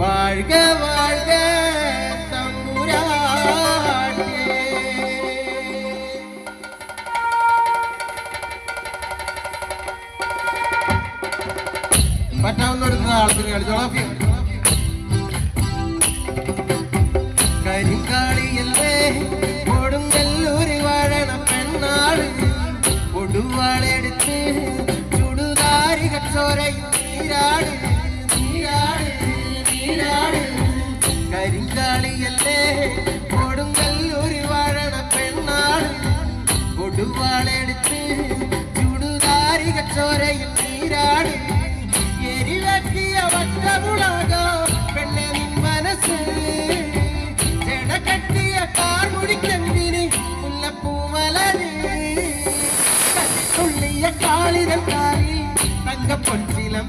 வாழ்க வாழ்க തമ്പുരാനേ. പറ്റാവുന്ന ആൾക്കാർ കളിച്ചോളാം. കരിങ്കാളിയല്ലേ കൊടുങ്ങല്ലൂര് വാഴണ പെണ്ണാള് കൊടുവാളെടുത്ത് ചുടുതാരി കച്ചോരയും നീരാട് നീരാട് നീരാട്. കരിങ്കാളിയല്ലേ കൊടുങ്ങല്ലൂര് വാഴണ പെണ്ണാള് കൊടുവാളെടുത്ത് ചുടുതാരി കച്ചോരയും നീരാട്. എരിവറ്റിയ വട്ടമുളകോ പെണ്ണെ നിൻ മനസ്സ് കെട്ടിയ കാർമുടിക്കെന്തിന് മുല്ലപ്പൂമലര് കള്ളിയ കാളിരൻ കാലിൽ തങ്കപ്പൊൻചിലം